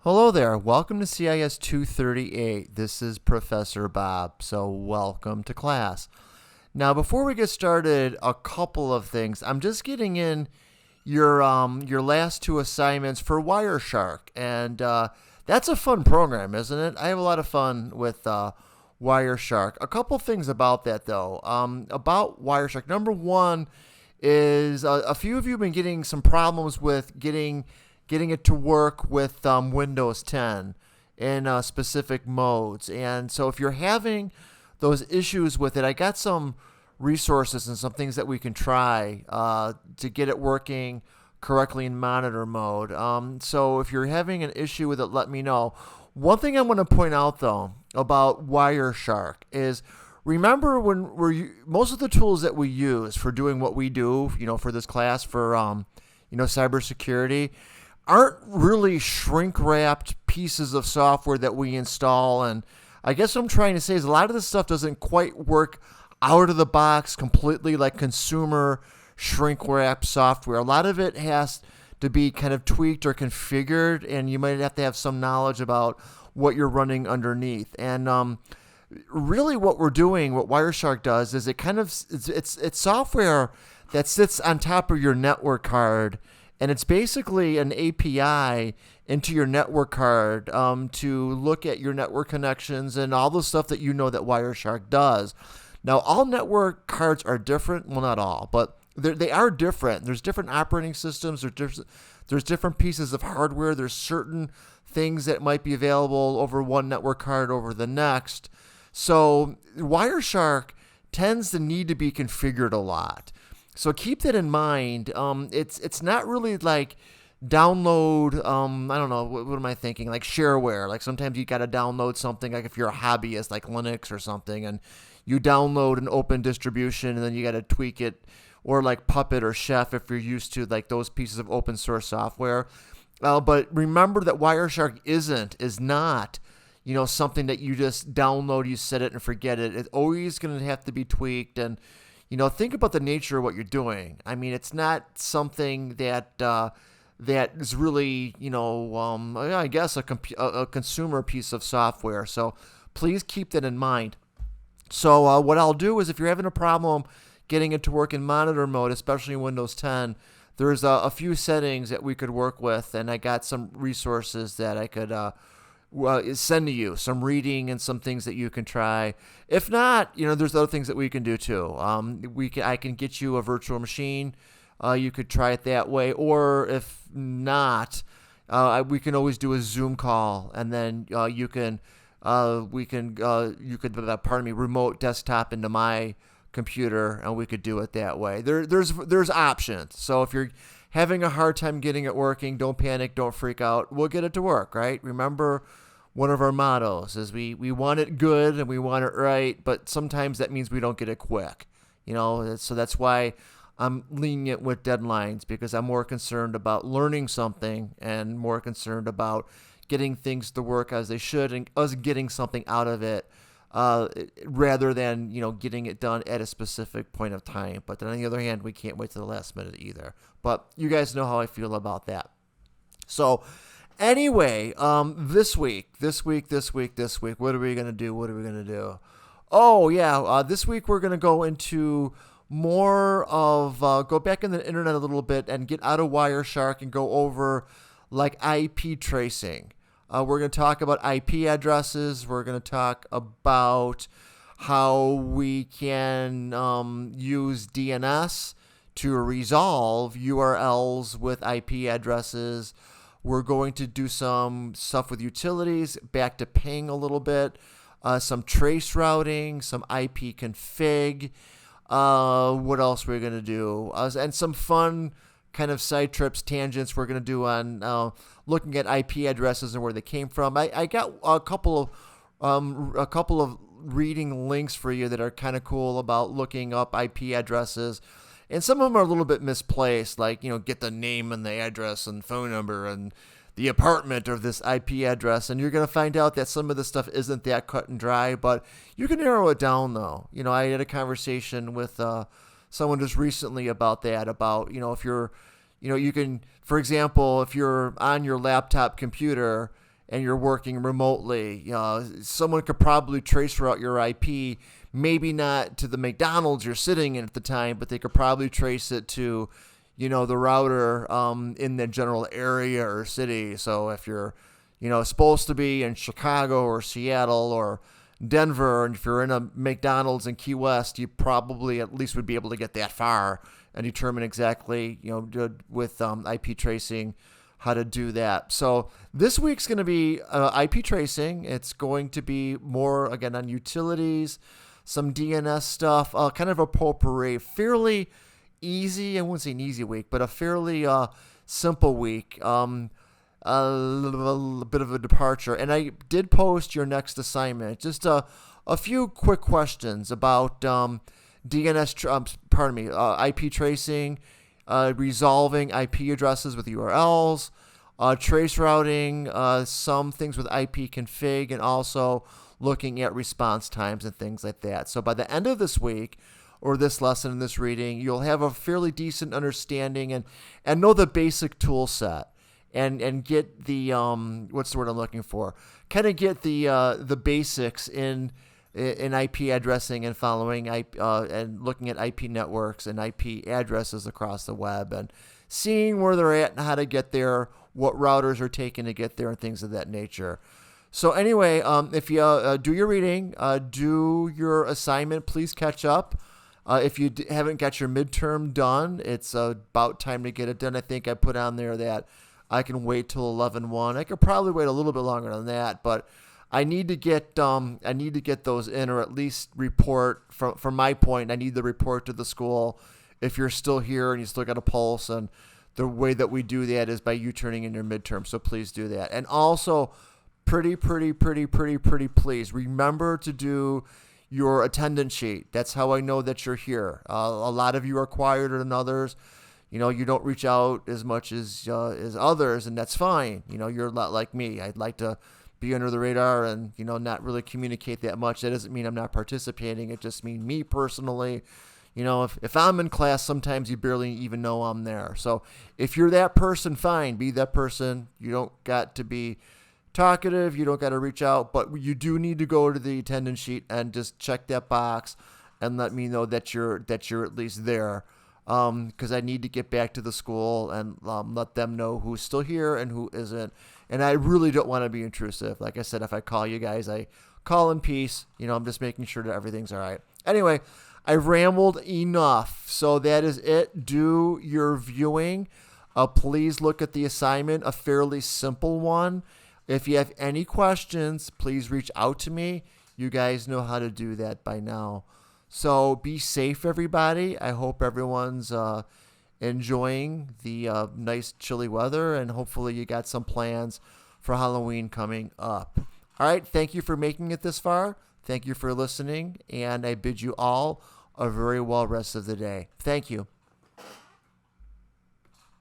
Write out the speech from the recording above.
Hello there. Welcome to CIS238. This is Professor Bob. So, welcome to class. Now, before we get started, a couple of things. I'm just getting in your last two assignments for Wireshark, and that's a fun program, isn't it? I have a lot of fun with Wireshark. A couple things about that, though. About Wireshark, number one is a few of you have been getting some problems with getting it to work with Windows 10 in specific modes. And so if you're having those issues with it, I got some resources and some things that we can try to get it working correctly in monitor mode. So if you're having an issue with it, let me know. One thing I want to point out, though, about Wireshark is remember when most of the tools that we use for doing what we do, for this class for cybersecurity, aren't really shrink-wrapped pieces of software that we install. And I guess what I'm trying to say is a lot of this stuff doesn't quite work out of the box completely like consumer shrink-wrapped software. A lot of it has to be kind of tweaked or configured, and you might have to have some knowledge about what you're running underneath. And really what we're doing, what Wireshark does, is it's software that sits on top of your network card. And it's basically an API into your network card to look at your network connections and all the stuff that that Wireshark does. Now, all network cards are different. Well, not all, but they are different. There's different operating systems. There's different pieces of hardware. There's certain things that might be available over one network card over the next. So Wireshark tends to need to be configured a lot. So keep that in mind. It's not really like download, I don't know, what am I thinking? Like shareware. Like sometimes you got to download something, like if you're a hobbyist, like Linux or something, and you download an open distribution and then you got to tweak it, or like Puppet or Chef if you're used to like those pieces of open source software. But remember that Wireshark is not, something that you just download, you set it and forget it. It's always going to have to be tweaked. And think about the nature of what you're doing. I mean, it's not something that is really, I guess a consumer piece of software. So please keep that in mind. So what I'll do is if you're having a problem getting it to work in monitor mode, especially in Windows 10, there's a few settings that we could work with, and I got some resources that I could send to you, some reading and some things that you can try. If not, there's other things that we can do too. I can get you a virtual machine. You could try it that way, or if not, we can always do a Zoom call, and then you could remote desktop into my computer, and we could do it that way. There's options. So if you're having a hard time getting it working, don't panic, don't freak out. We'll get it to work, right? Remember, one of our mottos is we want it good and we want it right, but sometimes that means we don't get it quick. So that's why I'm lenient with deadlines, because I'm more concerned about learning something and more concerned about getting things to work as they should and us getting something out of it rather than, getting it done at a specific point of time. But then on the other hand, we can't wait to the last minute either. But you guys know how I feel about that. So anyway, this week, what are we going to do? Oh, yeah, this week we're going to go into more of, go back in the internet a little bit and get out of Wireshark and go over like IP tracing. We're going to talk about IP addresses. We're going to talk about how we can use DNS to resolve URLs with IP addresses. We're going to do some stuff with utilities, back to ping a little bit, some trace routing, some IP config. What else we're going to do? And some fun kind of side trips, tangents we're going to do on looking at IP addresses and where they came from. I got a couple of reading links for you that are kind of cool about looking up IP addresses. And some of them are a little bit misplaced, like, get the name and the address and phone number and the apartment of this IP address. And you're going to find out that some of this stuff isn't that cut and dry, but you can narrow it down, though. I had a conversation with someone just recently about that, about, if you're, you can, for example, if you're on your laptop computer and you're working remotely, someone could probably trace route your IP, maybe not to the McDonald's you're sitting in at the time, but they could probably trace it to, the router in the general area or city. So if you're, supposed to be in Chicago or Seattle or Denver, and if you're in a McDonald's in Key West, you probably at least would be able to get that far and determine exactly, with IP tracing, how to do that. So this week's going to be IP tracing. It's going to be more, again, on utilities, some DNS stuff, kind of a potpourri, fairly easy, I wouldn't say an easy week, but a fairly simple week. A little bit of a departure. And I did post your next assignment. Just a few quick questions about IP tracing, resolving IP addresses with URLs, trace routing, some things with IP config, and also looking at response times and things like that. So by the end of this week, or this lesson and this reading, you'll have a fairly decent understanding and know the basic tool set. And get the what's the word I'm looking for? Kind of get the basics in IP addressing and following IP and looking at IP networks and IP addresses across the web and seeing where they're at and how to get there, what routers are taken to get there, and things of that nature. So anyway, if you do your reading, do your assignment, please catch up. If you haven't got your midterm done, it's about time to get it done. I think I put on there that I can wait till 11/1. I could probably wait a little bit longer than that, but I need to get those in, or at least report from my point. I need the report to the school if you're still here and you still got a pulse. And the way that we do that is by you turning in your midterm. So please do that. And also, pretty please remember to do your attendance sheet. That's how I know that you're here. A lot of you are quieter than others. You don't reach out as much as others, and that's fine. You're a lot like me. I'd like to be under the radar and, not really communicate that much. That doesn't mean I'm not participating. It just means me personally. If I'm in class, sometimes you barely even know I'm there. So if you're that person, fine, be that person. You don't got to be talkative. You don't got to reach out, but you do need to go to the attendance sheet and just check that box and let me know that you're at least there. Because I need to get back to the school and let them know who's still here and who isn't. And I really don't want to be intrusive. Like I said, if I call you guys, I call in peace. I'm just making sure that everything's all right. Anyway, I rambled enough. So that is it. Do your viewing. Please look at the assignment, a fairly simple one. If you have any questions, please reach out to me. You guys know how to do that by now. So be safe, everybody. I hope everyone's enjoying the nice chilly weather, and hopefully you got some plans for Halloween coming up. All right, thank you for making it this far. Thank you for listening, and I bid you all a very well rest of the day. Thank you.